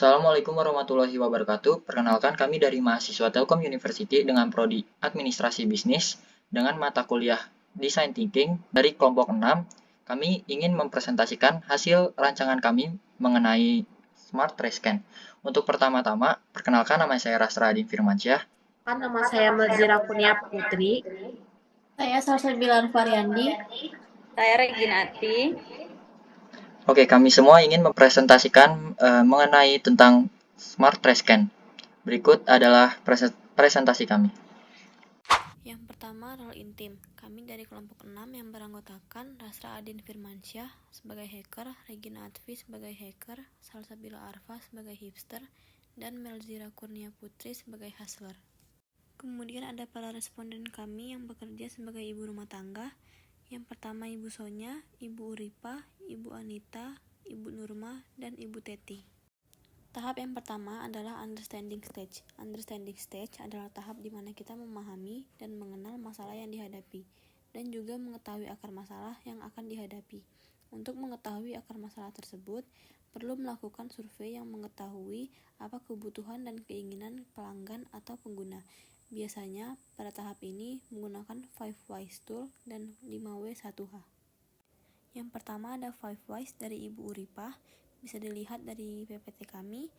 Assalamualaikum warahmatullahi wabarakatuh. Perkenalkan kami dari mahasiswa Telkom University dengan prodi Administrasi Bisnis dengan mata kuliah Design Thinking dari kelompok 6. Kami ingin mempresentasikan hasil rancangan kami mengenai Smart Rescan. Untuk pertama-tama, perkenalkan nama saya Rastra Adin Firmansyah. Nama saya Melzira Kurnia Putri. Saya Salsabilan Variandi. Saya Reginati. Oke, kami semua ingin mempresentasikan mengenai tentang Smart Rescan. Berikut adalah presentasi kami. Yang pertama, role intim. Kami dari kelompok 6 yang beranggotakan Rastra Adin Firmansyah sebagai hacker, Regina Atfi sebagai hacker, Salsabila Arfa sebagai hipster, dan Melzira Kurnia Putri sebagai hustler. Kemudian ada para responden kami yang bekerja sebagai ibu rumah tangga. Yang pertama Ibu Sonya, Ibu Uripa, Ibu Anita, Ibu Nurma, dan Ibu Teti. Tahap yang pertama adalah understanding stage. Understanding stage adalah tahap di mana kita memahami dan mengenal masalah yang dihadapi, dan juga mengetahui akar masalah yang akan dihadapi. Untuk mengetahui akar masalah tersebut, perlu melakukan survei yang mengetahui apa kebutuhan dan keinginan pelanggan atau pengguna. Biasanya, pada tahap ini menggunakan 5 whys tool dan 5W1H. Yang pertama ada 5 whys dari Ibu Uripa. Bisa dilihat dari PPT kami.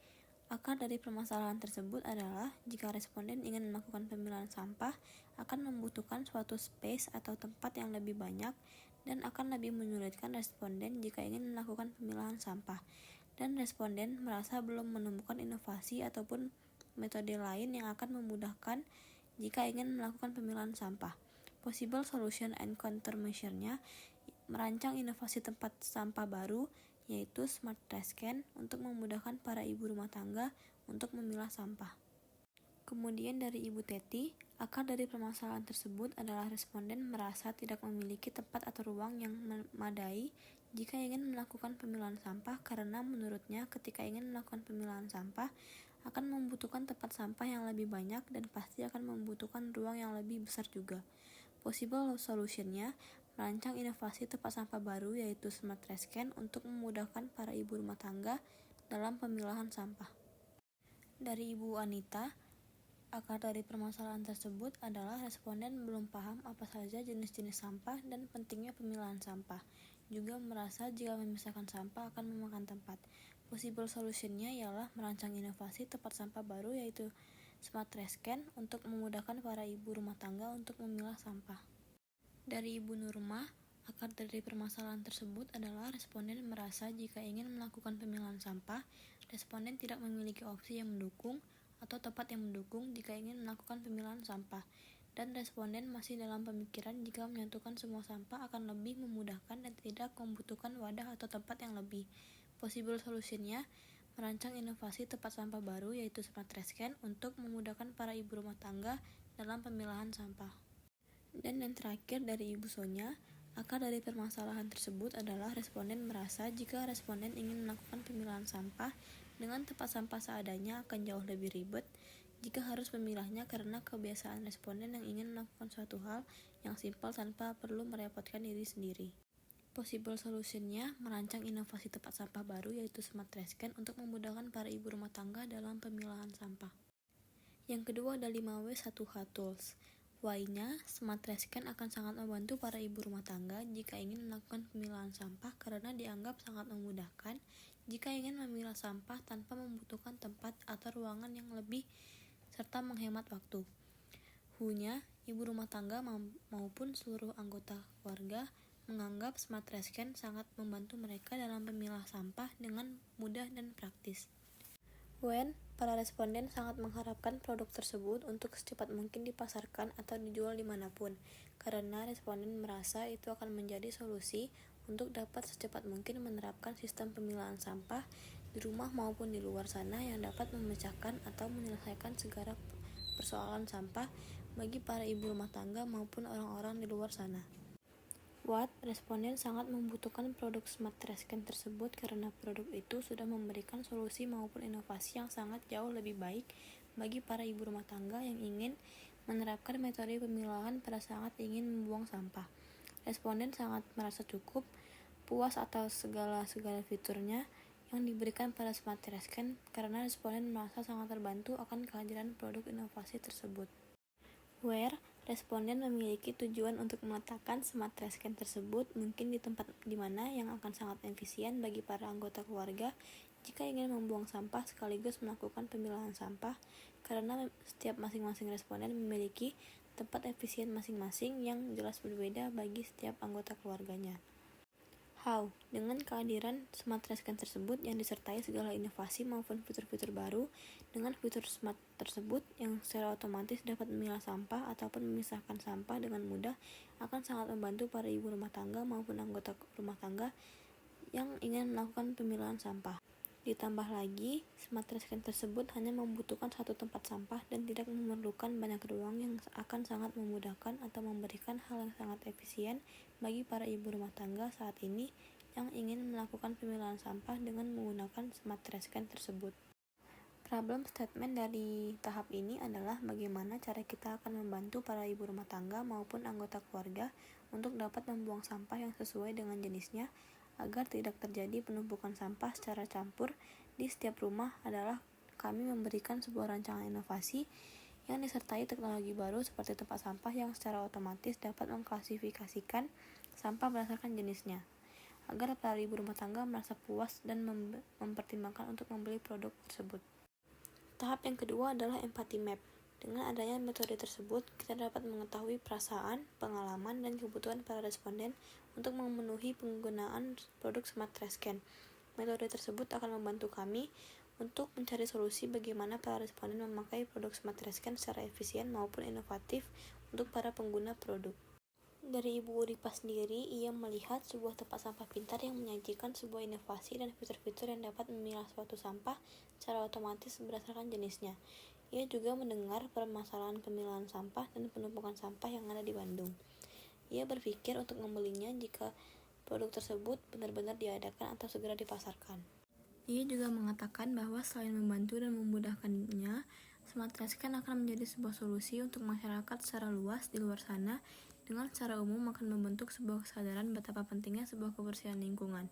Akar dari permasalahan tersebut adalah jika responden ingin melakukan pemilahan sampah, akan membutuhkan suatu space atau tempat yang lebih banyak dan akan lebih menyulitkan responden jika ingin melakukan pemilahan sampah. Dan responden merasa belum menemukan inovasi ataupun metode lain yang akan memudahkan jika ingin melakukan pemilahan sampah. Possible solution and countermeasure-nya merancang inovasi tempat sampah baru, yaitu Smart Rescan, untuk memudahkan para ibu rumah tangga untuk memilah sampah. Kemudian dari Ibu Teti, akar dari permasalahan tersebut adalah responden merasa tidak memiliki tempat atau ruang yang memadai jika ingin melakukan pemilahan sampah karena menurutnya ketika ingin melakukan pemilahan sampah akan membutuhkan tempat sampah yang lebih banyak dan pasti akan membutuhkan ruang yang lebih besar juga. Possible solution-nya merancang inovasi tempat sampah baru yaitu Smart Rescan untuk memudahkan para ibu rumah tangga dalam pemilahan sampah. Dari Ibu Anita, akar dari permasalahan tersebut adalah responden belum paham apa saja jenis-jenis sampah dan pentingnya pemilahan sampah. Juga merasa jika memisahkan sampah akan memakan tempat. Possible solution-nya ialah merancang inovasi tempat sampah baru yaitu Smart Rescan untuk memudahkan para ibu rumah tangga untuk memilah sampah. Dari Ibu Nurma, akar dari permasalahan tersebut adalah responden merasa jika ingin melakukan pemilahan sampah, responden tidak memiliki opsi yang mendukung atau tempat yang mendukung jika ingin melakukan pemilahan sampah, dan responden masih dalam pemikiran jika menyatukan semua sampah akan lebih memudahkan dan tidak membutuhkan wadah atau tempat yang lebih. Possible solution-nya merancang inovasi tempat sampah baru yaitu Smart Rescan untuk memudahkan para ibu rumah tangga dalam pemilahan sampah. Dan yang terakhir dari Ibu Sonya, akar dari permasalahan tersebut adalah responden merasa jika responden ingin melakukan pemilahan sampah dengan tempat sampah seadanya akan jauh lebih ribet jika harus memilahnya karena kebiasaan responden yang ingin melakukan suatu hal yang simpel tanpa perlu merepotkan diri sendiri. Possible solution-nya merancang inovasi tempat sampah baru yaitu Smart Rescan untuk memudahkan para ibu rumah tangga dalam pemilahan sampah. Yang kedua ada 5W1H tools. Why-nya, Smart Rescan akan sangat membantu para ibu rumah tangga jika ingin melakukan pemilahan sampah karena dianggap sangat memudahkan jika ingin memilah sampah tanpa membutuhkan tempat atau ruangan yang lebih serta menghemat waktu. Who-nya, ibu rumah tangga maupun seluruh anggota keluarga menganggap Smart Rescan sangat membantu mereka dalam memilah sampah dengan mudah dan praktis. When, para responden sangat mengharapkan produk tersebut untuk secepat mungkin dipasarkan atau dijual dimanapun, karena responden merasa itu akan menjadi solusi untuk dapat secepat mungkin menerapkan sistem pemilahan sampah di rumah maupun di luar sana yang dapat memecahkan atau menyelesaikan segala persoalan sampah bagi para ibu rumah tangga maupun orang-orang di luar sana. What? Responden sangat membutuhkan produk Smart Rescan tersebut karena produk itu sudah memberikan solusi maupun inovasi yang sangat jauh lebih baik bagi para ibu rumah tangga yang ingin menerapkan metode pemilahan pada saat ingin membuang sampah. Responden sangat merasa cukup, puas atas segala fiturnya yang diberikan pada Smart Rescan karena responden merasa sangat terbantu akan kehadiran produk inovasi tersebut. Where responden memiliki tujuan untuk meletakkan Smart Rescan tersebut mungkin di tempat di mana yang akan sangat efisien bagi para anggota keluarga jika ingin membuang sampah sekaligus melakukan pemilahan sampah, karena setiap masing-masing responden memiliki tempat efisien masing-masing yang jelas berbeda bagi setiap anggota keluarganya. How? Dengan kehadiran Smart Rescan tersebut yang disertai segala inovasi maupun fitur-fitur baru, dengan fitur smart tersebut yang secara otomatis dapat memilah sampah ataupun memisahkan sampah dengan mudah, akan sangat membantu para ibu rumah tangga maupun anggota rumah tangga yang ingin melakukan pemilahan sampah. Ditambah lagi, Smart Rescan tersebut hanya membutuhkan satu tempat sampah dan tidak memerlukan banyak ruang yang akan sangat memudahkan atau memberikan hal yang sangat efisien bagi para ibu rumah tangga saat ini yang ingin melakukan pemilahan sampah dengan menggunakan Smart Rescan tersebut. Problem statement dari tahap ini adalah bagaimana cara kita akan membantu para ibu rumah tangga maupun anggota keluarga untuk dapat membuang sampah yang sesuai dengan jenisnya agar tidak terjadi penumpukan sampah secara campur di setiap rumah. Adalah kami memberikan sebuah rancangan inovasi yang disertai teknologi baru seperti tempat sampah yang secara otomatis dapat mengklasifikasikan sampah berdasarkan jenisnya, agar para ibu rumah tangga merasa puas dan mempertimbangkan untuk membeli produk tersebut. Tahap yang kedua adalah empathy map. Dengan adanya metode tersebut, kita dapat mengetahui perasaan, pengalaman, dan kebutuhan para responden untuk memenuhi penggunaan produk Smart Rescan. Metode tersebut akan membantu kami untuk mencari solusi bagaimana para responden memakai produk Smart Rescan secara efisien maupun inovatif untuk para pengguna produk. Dari Ibu Uripa sendiri, ia melihat sebuah tempat sampah pintar yang menyajikan sebuah inovasi dan fitur-fitur yang dapat memilah suatu sampah secara otomatis berdasarkan jenisnya. Ia juga mendengar permasalahan pemilahan sampah dan penumpukan sampah yang ada di Bandung. Ia berpikir untuk membelinya jika produk tersebut benar-benar diadakan atau segera dipasarkan. Ia juga mengatakan bahwa selain membantu dan memudahkannya, Smart Rescan akan menjadi sebuah solusi untuk masyarakat secara luas di luar sana, dengan secara umum akan membentuk sebuah kesadaran betapa pentingnya sebuah kebersihan lingkungan.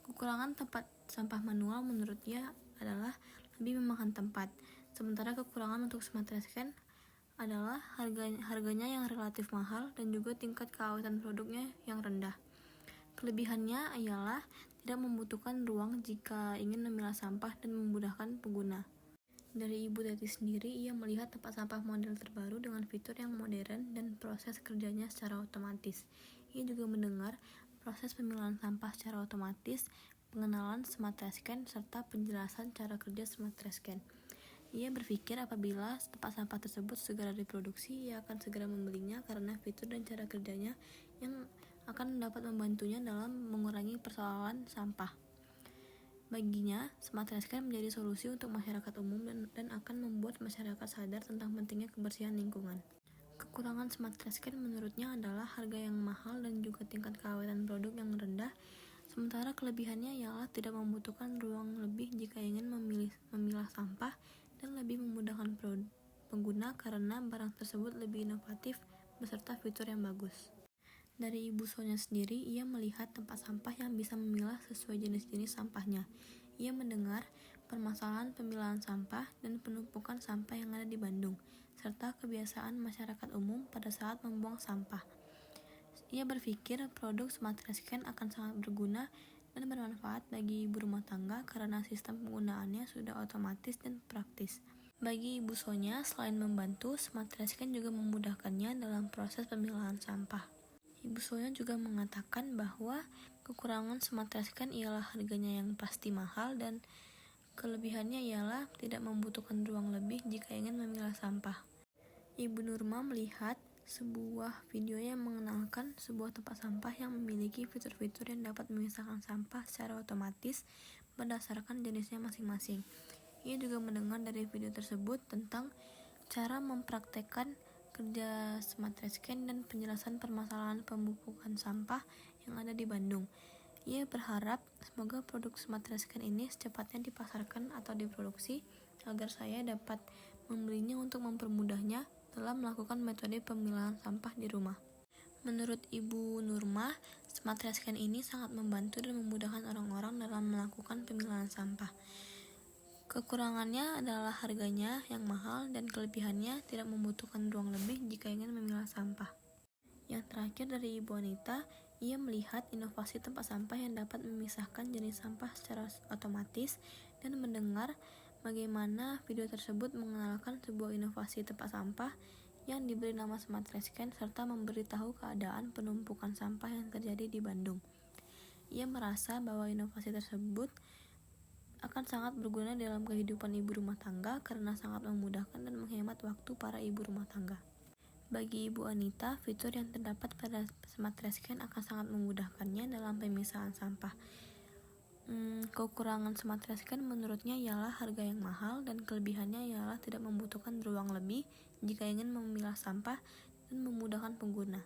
Kekurangan tempat sampah manual menurut ia adalah lebih memakan tempat, sementara kekurangan untuk Smart Rescan adalah harganya yang relatif mahal dan juga tingkat keawetan produknya yang rendah. Kelebihannya ialah tidak membutuhkan ruang jika ingin memilah sampah dan memudahkan pengguna. Dari Ibu Teti sendiri, ia melihat tempat sampah model terbaru dengan fitur yang modern dan proses kerjanya secara otomatis. Ia juga mendengar proses pemilahan sampah secara otomatis, pengenalan Smart Rescan, serta penjelasan cara kerja Smart Rescan. Ia berpikir apabila tempat sampah tersebut segera diproduksi, ia akan segera membelinya karena fitur dan cara kerjanya yang akan dapat membantunya dalam mengurangi persoalan sampah. Baginya, Smart Rescan menjadi solusi untuk masyarakat umum dan akan membuat masyarakat sadar tentang pentingnya kebersihan lingkungan. Kekurangan Smart Rescan menurutnya adalah harga yang mahal dan juga tingkat keawetan produk yang rendah, sementara kelebihannya ialah tidak membutuhkan ruang lebih jika ingin memilah sampah dan lebih memudahkan pengguna karena barang tersebut lebih inovatif beserta fitur yang bagus. Dari Ibu Sonya sendiri, ia melihat tempat sampah yang bisa memilah sesuai jenis-jenis sampahnya. Ia mendengar permasalahan pemilahan sampah dan penumpukan sampah yang ada di Bandung, serta kebiasaan masyarakat umum pada saat membuang sampah. Ia berpikir produk Smart Rescan akan sangat berguna dan bermanfaat bagi ibu rumah tangga karena sistem penggunaannya sudah otomatis dan praktis. Bagi Ibu Sonya, selain membantu, Smart Rescan juga memudahkannya dalam proses pemilahan sampah. Ibu Sonya juga mengatakan bahwa kekurangan Smart Rescan ialah harganya yang pasti mahal dan kelebihannya ialah tidak membutuhkan ruang lebih jika ingin memilah sampah. Ibu Nurma melihat sebuah video yang mengenalkan sebuah tempat sampah yang memiliki fitur-fitur yang dapat memisahkan sampah secara otomatis berdasarkan jenisnya masing-masing. Ia juga mendengar dari video tersebut tentang cara mempraktekkan kerja Smart Rescan dan penjelasan permasalahan pemumpukan sampah yang ada di Bandung. Ia berharap semoga produk Smart Rescan ini secepatnya dipasarkan atau diproduksi agar saya dapat membelinya untuk mempermudahnya dalam melakukan metode pemilahan sampah di rumah. Menurut Ibu Nurma, Smart Trash Can ini sangat membantu dan memudahkan orang-orang dalam melakukan pemilahan sampah. Kekurangannya adalah harganya yang mahal dan kelebihannya tidak membutuhkan ruang lebih jika ingin memilah sampah. Yang terakhir dari Ibu Anita, ia melihat inovasi tempat sampah yang dapat memisahkan jenis sampah secara otomatis dan mendengar bagaimana video tersebut mengenalkan sebuah inovasi tempat sampah yang diberi nama Smart Trash Can serta memberitahu keadaan penumpukan sampah yang terjadi di Bandung. Ia merasa bahwa inovasi tersebut akan sangat berguna dalam kehidupan ibu rumah tangga karena sangat memudahkan dan menghemat waktu para ibu rumah tangga. Bagi Ibu Anita, fitur yang terdapat pada Smart Trash Can akan sangat memudahkannya dalam pemisahan sampah. Kekurangan Smart Trash Can menurutnya ialah harga yang mahal dan kelebihannya ialah tidak membutuhkan ruang lebih jika ingin memilah sampah dan memudahkan pengguna.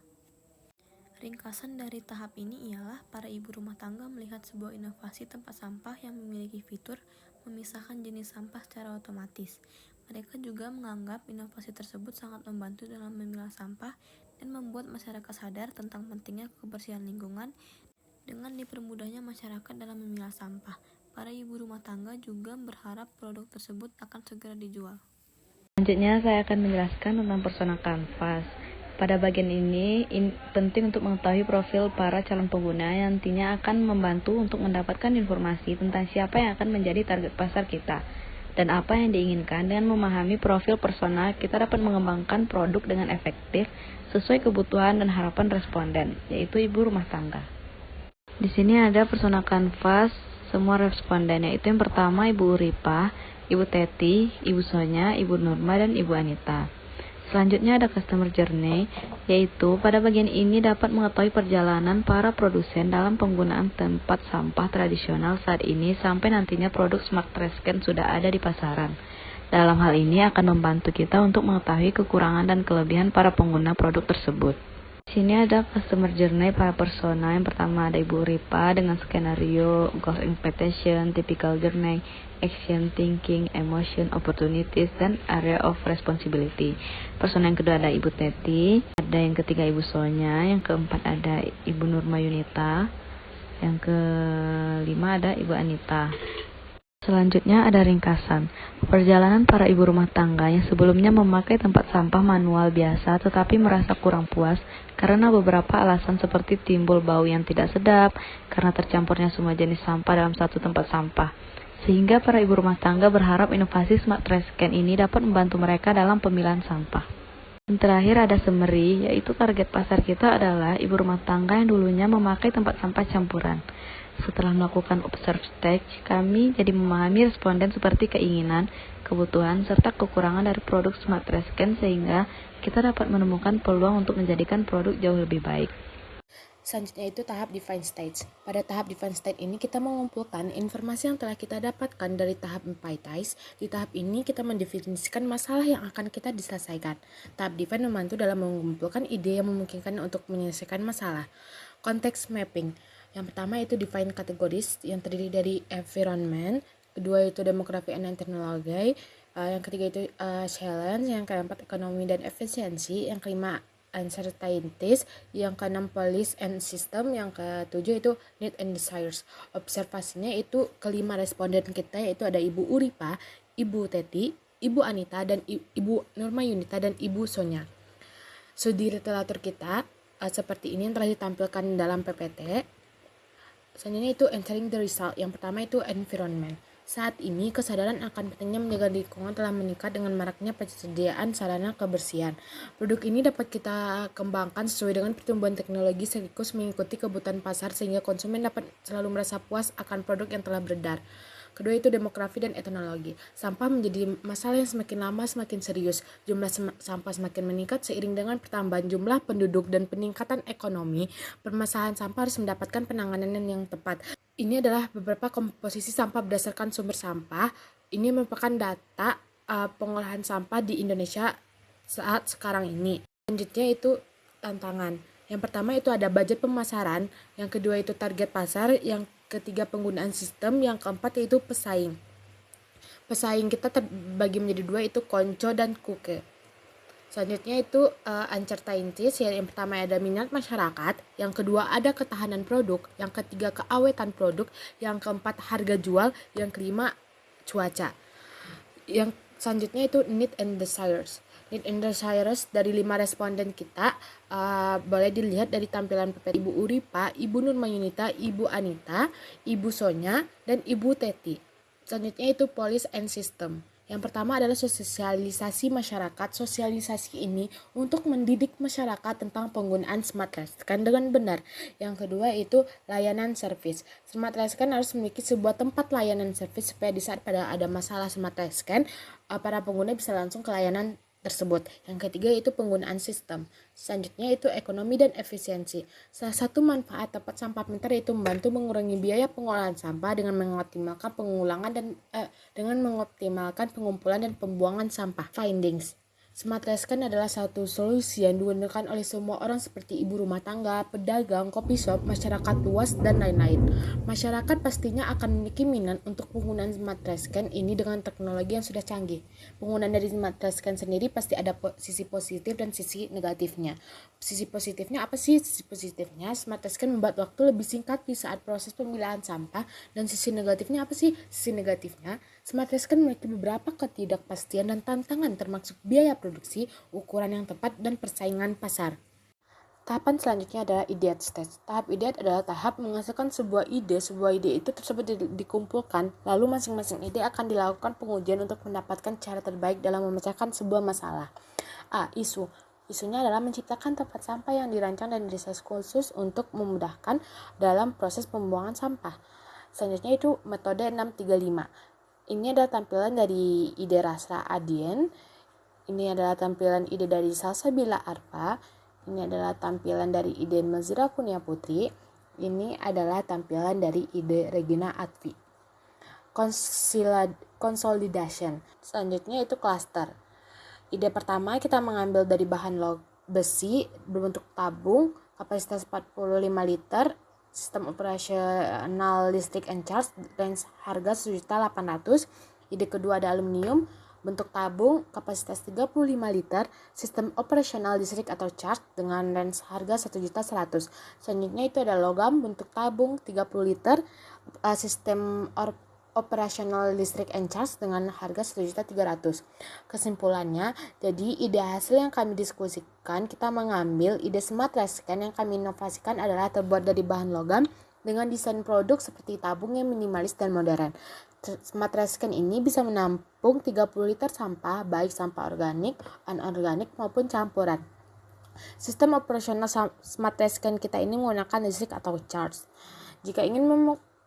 Ringkasan dari tahap ini ialah para ibu rumah tangga melihat sebuah inovasi tempat sampah yang memiliki fitur memisahkan jenis sampah secara otomatis. Mereka juga menganggap inovasi tersebut sangat membantu dalam memilah sampah dan membuat masyarakat sadar tentang pentingnya kebersihan lingkungan dengan dipermudahnya masyarakat dalam memilah sampah. Para ibu rumah tangga juga berharap produk tersebut akan segera dijual. Selanjutnya saya akan menjelaskan tentang persona kanvas. Pada bagian ini penting untuk mengetahui profil para calon pengguna yang nantinya akan membantu untuk mendapatkan informasi tentang siapa yang akan menjadi target pasar kita dan apa yang diinginkan. Dengan memahami profil persona, kita dapat mengembangkan produk dengan efektif sesuai kebutuhan dan harapan responden, yaitu ibu rumah tangga. Di sini ada persona kanvas semua responden, yaitu yang pertama Ibu Uripa, Ibu Teti, Ibu Sonya, Ibu Nurma, dan Ibu Anita. Selanjutnya ada customer journey, yaitu pada bagian ini dapat mengetahui perjalanan para produsen dalam penggunaan tempat sampah tradisional saat ini sampai nantinya produk Smart Trash Can sudah ada di pasaran. Dalam hal ini akan membantu kita untuk mengetahui kekurangan dan kelebihan para pengguna produk tersebut. Di sini ada customer journey para persona. Yang pertama ada Ibu Ripa dengan skenario, goal expectation, typical journey, action, thinking, emotion, opportunities, dan area of responsibility. Persona yang kedua ada Ibu Teti, ada yang ketiga Ibu Sonya, yang keempat ada Ibu Nurma Yunita, yang kelima ada Ibu Anita. Selanjutnya ada ringkasan. Perjalanan para ibu rumah tangga yang sebelumnya memakai tempat sampah manual biasa tetapi merasa kurang puas karena beberapa alasan seperti timbul bau yang tidak sedap karena tercampurnya semua jenis sampah dalam satu tempat sampah. Sehingga para ibu rumah tangga berharap inovasi Smart Trash Can ini dapat membantu mereka dalam pemilahan sampah. Yang terakhir ada summary, yaitu target pasar kita adalah ibu rumah tangga yang dulunya memakai tempat sampah campuran. Setelah melakukan observe stage, kami jadi memahami responden seperti keinginan, kebutuhan, serta kekurangan dari produk Smart Trash Can sehingga kita dapat menemukan peluang untuk menjadikan produk jauh lebih baik. Selanjutnya itu tahap define stage. Pada tahap define stage ini kita mengumpulkan informasi yang telah kita dapatkan dari tahap empathize. Di tahap ini kita mendefinisikan masalah yang akan kita diselesaikan. Tahap define membantu dalam mengumpulkan ide yang memungkinkan untuk menyelesaikan masalah. Context mapping. Yang pertama itu define categories yang terdiri dari environment, kedua itu demography and technology, yang ketiga itu challenge, yang keempat ekonomi dan efisiensi, yang kelima uncertainties, yang keenam policy and system, yang ketujuh itu need and desires. Observasinya itu kelima responden kita yaitu ada Ibu Uripa, Ibu Teti, Ibu Anita, dan Ibu Nurma Yunita, dan Ibu Sonya. Studi literatur kita seperti ini yang telah ditampilkan dalam PPT. Selanjutnya itu entering the result. Yang pertama itu environment. Saat ini kesadaran akan pentingnya menjaga lingkungan telah meningkat dengan maraknya persediaan sarana kebersihan. Produk ini dapat kita kembangkan sesuai dengan pertumbuhan teknologi sekaligus mengikuti kebutuhan pasar sehingga konsumen dapat selalu merasa puas akan produk yang telah beredar. Kedua itu demografi dan etnologi. Sampah menjadi masalah yang semakin lama semakin serius. Jumlah sampah semakin meningkat seiring dengan pertambahan jumlah penduduk dan peningkatan ekonomi. Permasalahan sampah harus mendapatkan penanganan yang tepat. Ini adalah beberapa komposisi sampah berdasarkan sumber sampah. Ini merupakan data pengolahan sampah di Indonesia saat sekarang ini. Selanjutnya itu tantangan. Yang pertama itu ada budget pemasaran, yang kedua itu target pasar, yang ketiga penggunaan sistem, yang keempat yaitu pesaing. Pesaing kita terbagi menjadi dua, itu konco dan kuke. Selanjutnya itu uncertainties, yang pertama ada minat masyarakat, yang kedua ada ketahanan produk, yang ketiga keawetan produk, yang keempat harga jual, yang kelima cuaca. Yang selanjutnya itu need and desires. Need and desires dari 5 responden kita boleh dilihat dari tampilan PPT Ibu Uripa, Ibu Nurmayunita, Ibu Anita, Ibu Sonya, dan Ibu Teti. Selanjutnya itu policy and system. Yang pertama adalah sosialisasi masyarakat. Sosialisasi ini untuk mendidik masyarakat tentang penggunaan smart rescan dengan benar. Yang kedua itu layanan service. Smart rescan harus memiliki sebuah tempat layanan service supaya di saat pada ada masalah smart rescan, para pengguna bisa langsung ke layanan tersebut. Yang ketiga itu penggunaan sistem. Selanjutnya itu ekonomi dan efisiensi. Salah satu manfaat tempat sampah pintar yaitu membantu mengurangi biaya pengolahan sampah dengan mengoptimalkan pengulangan dan dengan mengoptimalkan pengumpulan dan pembuangan sampah. Findings. Smart rescan adalah satu solusi yang digunakan oleh semua orang seperti ibu rumah tangga, pedagang, kopi shop, masyarakat luas, dan lain-lain. Masyarakat pastinya akan memiliki minat untuk penggunaan smart rescan ini dengan teknologi yang sudah canggih. Penggunaan dari smart rescan sendiri pasti ada sisi positif dan sisi negatifnya. Sisi positifnya apa sih? Sisi positifnya smart rescan membuat waktu lebih singkat di saat proses pemilahan sampah, dan sisi negatifnya apa sih? Sisi negatifnya smart rescan memiliki beberapa ketidakpastian dan tantangan termasuk biaya produksi, ukuran yang tepat, dan persaingan pasar. Tahapan selanjutnya adalah ideate stage. Tahap ideate adalah tahap menghasilkan sebuah ide. Sebuah ide itu tersebut dikumpulkan, lalu masing-masing ide akan dilakukan pengujian untuk mendapatkan cara terbaik dalam memecahkan sebuah masalah. A. Isu. Isunya adalah menciptakan tempat sampah yang dirancang dan didesain khusus untuk memudahkan dalam proses pembuangan sampah. Selanjutnya itu metode 635. Ini adalah tampilan dari ide Rasra Adien. Ini adalah tampilan ide dari Salsabila Arfa. Ini adalah tampilan dari ide Mazira Kunia Putri. Ini adalah tampilan dari ide Regina Atvi. Consolidation. Selanjutnya itu cluster. Ide pertama kita mengambil dari bahan besi berbentuk tabung, kapasitas 45 liter, sistem operasional listrik and charge, range harga 1.800.000. Ide kedua ada aluminium, bentuk tabung, kapasitas 35 liter, sistem operasional listrik atau charge dengan range harga 1.100.000. Selanjutnya itu ada logam, bentuk tabung 30 liter, sistem operasional listrik and charge dengan harga 1.300.000. Kesimpulannya, jadi ide hasil yang kami diskusikan, kita mengambil ide smart rescan yang kami inovasikan adalah terbuat dari bahan logam dengan desain produk seperti tabung yang minimalis dan modern. Smart rescan ini bisa menampung 30 liter sampah, baik sampah organik, anorganik maupun campuran. Sistem operasional smart rescan kita ini menggunakan listrik atau charge. Jika ingin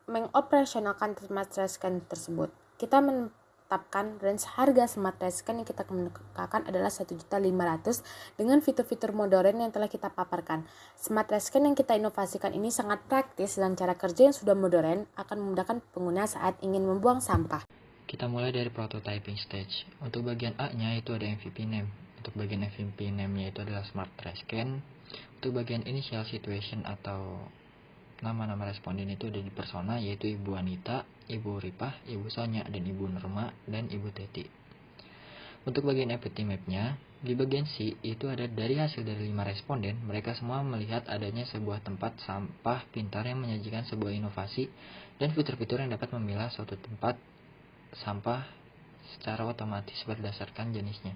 mengoperasionalkan smart rescan tersebut, kita menetapkan range harga smart rescan yang kita kemukakan adalah 1.500.000 dengan fitur-fitur modern yang telah kita paparkan. Smart rescan yang kita inovasikan ini sangat praktis dan cara kerja yang sudah modern akan memudahkan pengguna saat ingin membuang sampah. Kita mulai dari prototyping stage. Untuk bagian A-nya itu ada MVP name. Untuk bagian MVP name-nya itu adalah smart rescan. Untuk bagian initial situation atau nama-nama responden itu ada di persona, yaitu Ibu Anita, Ibu Ripah, Ibu Sonya, dan Ibu Nurma, dan Ibu Teti. Untuk bagian activity map-nya, di bagian C itu ada dari hasil dari 5 responden, mereka semua melihat adanya sebuah tempat sampah pintar yang menyajikan sebuah inovasi dan fitur-fitur yang dapat memilah suatu tempat sampah secara otomatis berdasarkan jenisnya.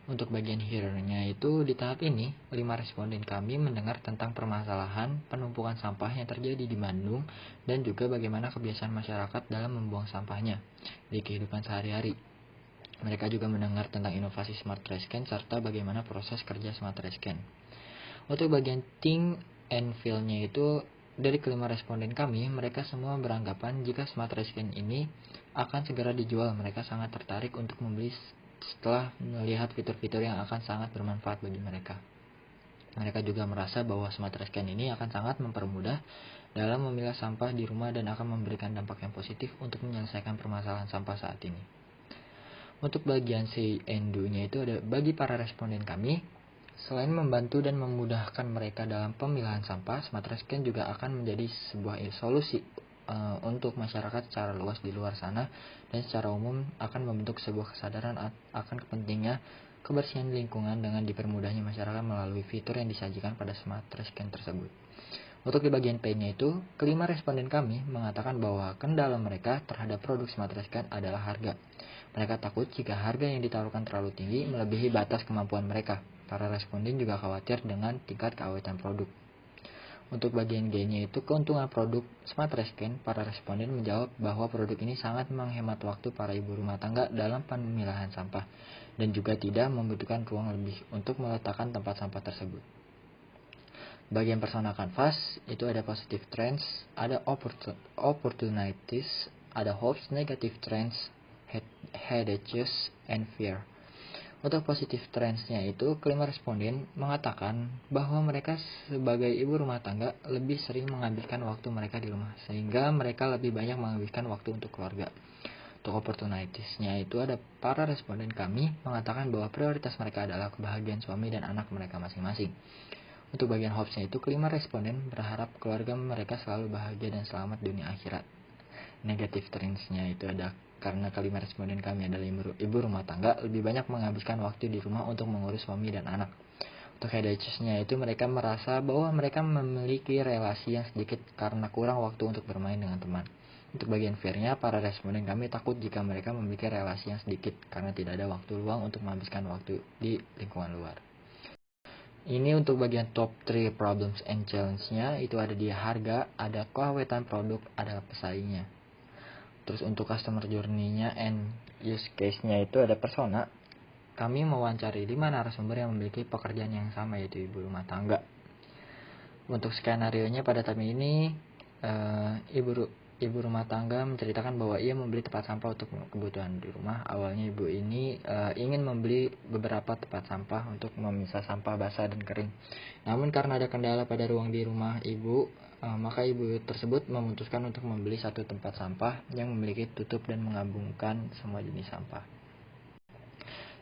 Untuk bagian here-nya itu di tahap ini, 5 responden kami mendengar tentang permasalahan penumpukan sampah yang terjadi di Bandung dan juga bagaimana kebiasaan masyarakat dalam membuang sampahnya di kehidupan sehari-hari. Mereka juga mendengar tentang inovasi smart rescan serta bagaimana proses kerja smart rescan. Untuk bagian think and feel-nya itu dari kelima responden kami, mereka semua beranggapan jika smart rescan ini akan segera dijual. Mereka sangat tertarik untuk membeli setelah melihat fitur-fitur yang akan sangat bermanfaat bagi mereka. Mereka juga merasa bahwa smart rescan ini akan sangat mempermudah dalam memilah sampah di rumah dan akan memberikan dampak yang positif untuk menyelesaikan permasalahan sampah saat ini. Untuk bagian say and do-nya itu ada bagi para responden kami, selain membantu dan memudahkan mereka dalam pemilahan sampah, smart rescan juga akan menjadi sebuah solusi untuk masyarakat secara luas di luar sana dan secara umum akan membentuk sebuah kesadaran akan pentingnya kebersihan lingkungan dengan dipermudahnya masyarakat melalui fitur yang disajikan pada smart trash can tersebut. Untuk di bagian P-nya itu, kelima responden kami mengatakan bahwa kendala mereka terhadap produk smart trash can adalah harga. Mereka takut jika harga yang ditaruhkan terlalu tinggi melebihi batas kemampuan mereka. Para responden juga khawatir dengan tingkat keawetan produk. Untuk bagian G-nya itu keuntungan produk smart trash can, para responden menjawab bahwa produk ini sangat menghemat waktu para ibu rumah tangga dalam pemilahan sampah dan juga tidak membutuhkan ruang lebih untuk meletakkan tempat sampah tersebut. Bagian persona kanvas itu ada positive trends, ada opportunities, ada hopes, negative trends, headaches, and fear. Untuk positive trends-nya itu, kelima responden mengatakan bahwa mereka sebagai ibu rumah tangga lebih sering menghabiskan waktu mereka di rumah, sehingga mereka lebih banyak menghabiskan waktu untuk keluarga. Untuk opportunities-nya itu ada para responden kami mengatakan bahwa prioritas mereka adalah kebahagiaan suami dan anak mereka masing-masing. Untuk bagian hopes-nya itu, kelima responden berharap keluarga mereka selalu bahagia dan selamat dunia akhirat. Negative trends-nya itu ada karena kelima responden kami adalah ibu rumah tangga, lebih banyak menghabiskan waktu di rumah untuk mengurus suami dan anak. Untuk headaches-nya itu mereka merasa bahwa mereka memiliki relasi yang sedikit karena kurang waktu untuk bermain dengan teman. Untuk bagian fear-nya, para responden kami takut jika mereka memiliki relasi yang sedikit karena tidak ada waktu luang untuk menghabiskan waktu di lingkungan luar. Ini untuk bagian top 3 problems and challenge-nya itu ada di harga, ada keawetan produk, ada pesaingnya. Terus untuk customer journey-nya and use case-nya itu ada persona. Kami mewawancari 5 narasumber yang memiliki pekerjaan yang sama yaitu ibu rumah tangga. Untuk skenario-nya pada tahun ini ibu rumah tangga menceritakan bahwa ia membeli tempat sampah untuk kebutuhan di rumah. Awalnya ibu ini ingin membeli beberapa tempat sampah untuk memisah sampah basah dan kering. Namun karena ada kendala pada ruang di rumah ibu, maka ibu tersebut memutuskan untuk membeli satu tempat sampah yang memiliki tutup dan menggabungkan semua jenis sampah.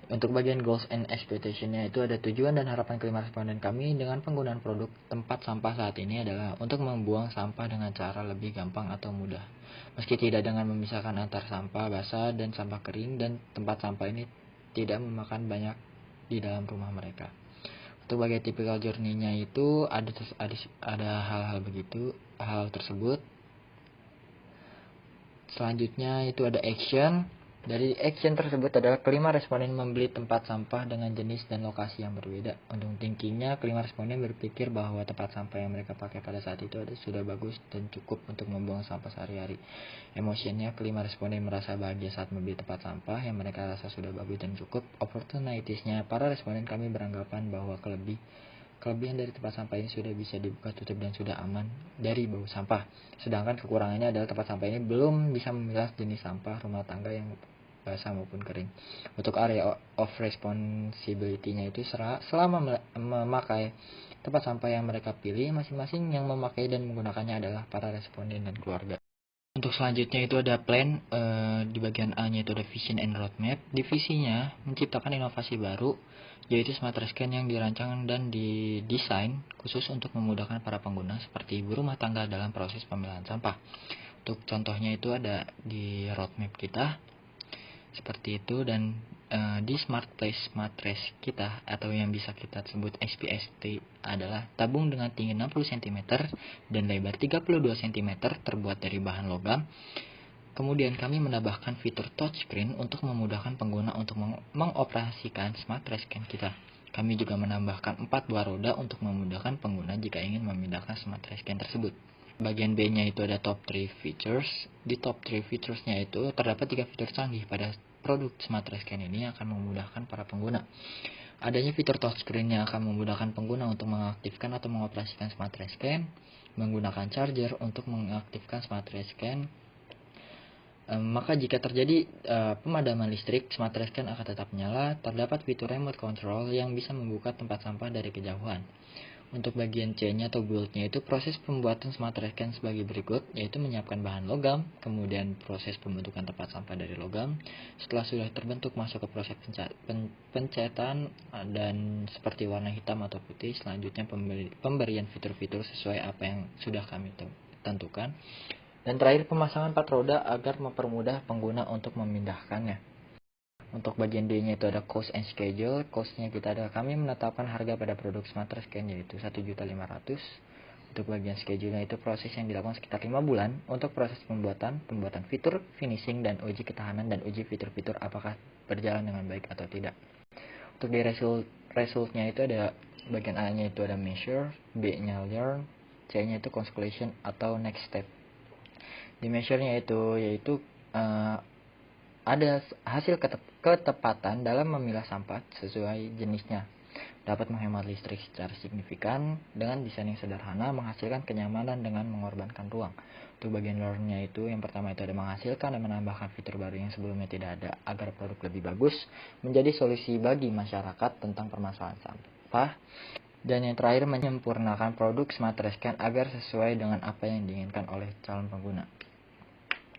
Untuk bagian goals and expectation-nya itu ada tujuan dan harapan kelima responden kami dengan penggunaan produk tempat sampah saat ini adalah untuk membuang sampah dengan cara lebih gampang atau mudah. Meski tidak dengan memisahkan antar sampah basah dan sampah kering, dan tempat sampah ini tidak memakan banyak di dalam rumah mereka. Untuk bagian typical journey-nya itu ada hal tersebut. Selanjutnya itu ada action. Dari action tersebut adalah kelima responden membeli tempat sampah dengan jenis dan lokasi yang berbeda. Untuk thinkingnya, kelima responden berpikir bahwa tempat sampah yang mereka pakai pada saat itu sudah bagus dan cukup untuk membuang sampah sehari-hari. Emotionnya, kelima responden merasa bahagia saat membeli tempat sampah yang mereka rasa sudah bagus dan cukup. Opportunities-nya, para responden kami beranggapan bahwa kelebihan dari tempat sampah ini sudah bisa dibuka tutup dan sudah aman dari bau sampah. Sedangkan kekurangannya adalah tempat sampah ini belum bisa memilah jenis sampah rumah tangga yang basah maupun kering. Untuk area of responsibility-nya itu selama memakai tempat sampah yang mereka pilih, masing-masing yang memakai dan menggunakannya adalah para responden dan keluarga. Untuk selanjutnya itu ada plan, di bagian A-nya itu ada vision and roadmap. Divisinya menciptakan inovasi baru, yaitu smart trash can yang dirancang dan didesain khusus untuk memudahkan para pengguna seperti ibu rumah tangga dalam proses pemilahan sampah. Untuk contohnya itu ada di roadmap kita seperti itu, dan di smart place smart trash kita atau yang bisa kita sebut SPST adalah tabung dengan tinggi 60 cm dan lebar 32 cm terbuat dari bahan logam. Kemudian kami menambahkan fitur touchscreen untuk memudahkan pengguna untuk mengoperasikan smart trash can kita. Kami juga menambahkan 4 buah roda untuk memudahkan pengguna jika ingin memindahkan smart trash can tersebut. Bagian B-nya itu ada top 3 features. Di top 3 features-nya itu terdapat 3 fitur canggih pada produk smart trash can ini yang akan memudahkan para pengguna. Adanya fitur touchscreen yang akan memudahkan pengguna untuk mengaktifkan atau mengoperasikan smart trash can, menggunakan charger untuk mengaktifkan smart trash can. Maka jika terjadi pemadaman listrik, smart trash can akan tetap menyala. Terdapat fitur remote control yang bisa membuka tempat sampah dari kejauhan. Untuk bagian C-nya atau build-nya itu proses pembuatan smart trash can sebagai berikut, yaitu menyiapkan bahan logam, kemudian proses pembentukan tempat sampah dari logam. Setelah sudah terbentuk, masuk ke proses pencetan dan seperti warna hitam atau putih. Selanjutnya pemberian fitur-fitur sesuai apa yang sudah kami tentukan. Dan terakhir pemasangan 4 roda agar mempermudah pengguna untuk memindahkannya. Untuk bagian D-nya itu ada cost and schedule. Cost-nya kita ada kami menetapkan harga pada produk Smart Scan yaitu 1.500.000. Untuk bagian schedule-nya itu proses yang dilakukan sekitar 5 bulan untuk proses pembuatan fitur, finishing, dan uji ketahanan dan uji fitur-fitur apakah berjalan dengan baik atau tidak. Untuk di result-nya itu ada bagian A-nya itu ada measure, B-nya learn, C-nya itu conclusion atau next step. Di measure-nya itu yaitu ada hasil ketepatan dalam memilah sampah sesuai jenisnya, dapat menghemat listrik secara signifikan dengan desain yang sederhana, menghasilkan kenyamanan dengan mengorbankan ruang. Untuk bagian learn-nya itu yang pertama itu ada menghasilkan dan menambahkan fitur baru yang sebelumnya tidak ada agar produk lebih bagus, menjadi solusi bagi masyarakat tentang permasalahan sampah. Dan yang terakhir menyempurnakan produk Smart Scan agar sesuai dengan apa yang diinginkan oleh calon pengguna.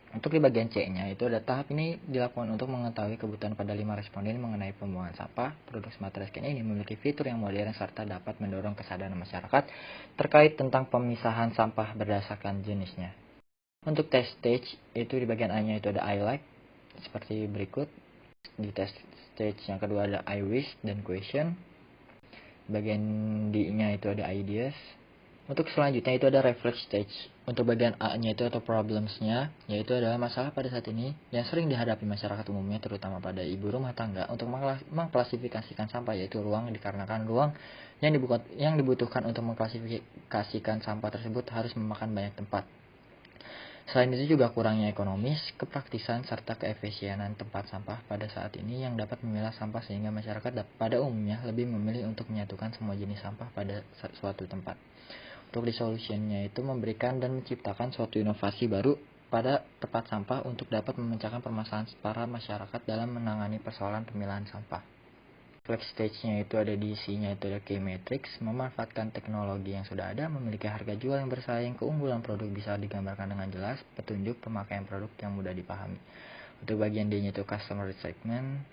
Untuk di bagian C-nya itu ada tahap ini dilakukan untuk mengetahui kebutuhan pada 5 responden mengenai pembuangan sampah. Produk Smart Scan ini memiliki fitur yang modern serta dapat mendorong kesadaran masyarakat terkait tentang pemisahan sampah berdasarkan jenisnya. Untuk test stage itu di bagian A-nya itu ada I like seperti berikut. Di test stage yang kedua ada I wish dan question. Bagian D-nya itu ada ideas. Untuk selanjutnya itu ada reflect stage. Untuk bagian A-nya itu atau problems-nya, yaitu adalah masalah pada saat ini yang sering dihadapi masyarakat umumnya, terutama pada ibu rumah tangga, untuk mengklasifikasikan sampah, yaitu ruang, dikarenakan ruang yang dibutuhkan untuk mengklasifikasikan sampah tersebut harus memakan banyak tempat. Selain itu juga kurangnya ekonomis, kepraktisan, serta keefisienan tempat sampah pada saat ini yang dapat memilah sampah sehingga masyarakat pada umumnya lebih memilih untuk menyatukan semua jenis sampah pada suatu tempat. Untuk solusinya itu memberikan dan menciptakan suatu inovasi baru pada tempat sampah untuk dapat memecahkan permasalahan para masyarakat dalam menangani persoalan pemilahan sampah. Flex stage-nya itu ada di C-nya itu ada key matrix, memanfaatkan teknologi yang sudah ada, memiliki harga jual yang bersaing, keunggulan produk bisa digambarkan dengan jelas, petunjuk pemakaian produk yang mudah dipahami. Untuk bagian D-nya itu customer segment,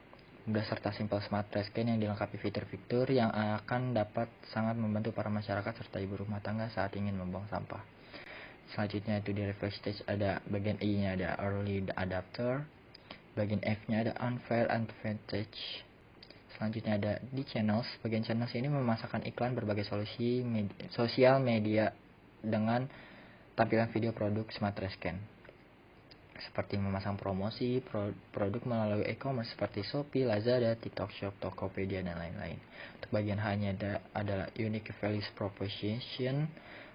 mudah serta simple Smart Scan yang dilengkapi fitur-fitur yang akan dapat sangat membantu para masyarakat serta ibu rumah tangga saat ingin membuang sampah. Selanjutnya itu di reflex stage ada bagian E-nya ada early adapter, bagian F-nya ada unfair advantage. Selanjutnya ada di channels. Bagian channels ini memasarkan iklan berbagai sosial media dengan tampilan video produk Smart Scan, seperti memasang promosi produk melalui e-commerce seperti Shopee, Lazada, TikTok Shop, Tokopedia, dan lain-lain. Untuk bagian H-nya adalah unique value proposition,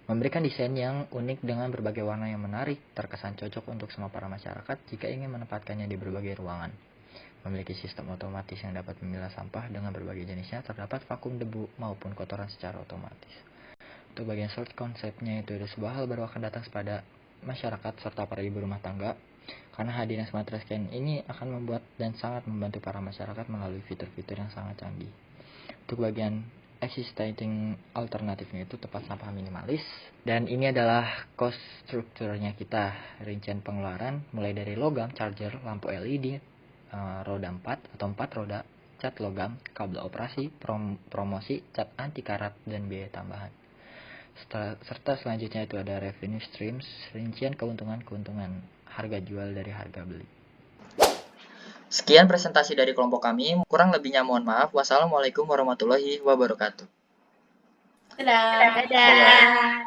memberikan desain yang unik dengan berbagai warna yang menarik, terkesan cocok untuk semua para masyarakat jika ingin menempatkannya di berbagai ruangan. Memiliki sistem otomatis yang dapat memilah sampah dengan berbagai jenisnya, terdapat vakum debu maupun kotoran secara otomatis. Untuk bagian short konsepnya itu ada sebuah hal baru akan datang kepada masyarakat serta para ibu rumah tangga, karena hadirnya Smart Scan ini akan membuat dan sangat membantu para masyarakat melalui fitur-fitur yang sangat canggih. Untuk bagian existing alternatifnya itu tempat sampah minimalis, dan ini adalah cost strukturnya kita. Rincian pengeluaran mulai dari logam, charger, lampu LED, roda 4 atau 4 roda, cat logam, kabel operasi, promosi, cat anti karat, dan biaya tambahan. Serta selanjutnya itu ada revenue streams, rincian keuntungan, harga jual dari harga beli. Sekian presentasi dari kelompok kami, kurang lebihnya mohon maaf. Wassalamualaikum warahmatullahi wabarakatuh. Dadah.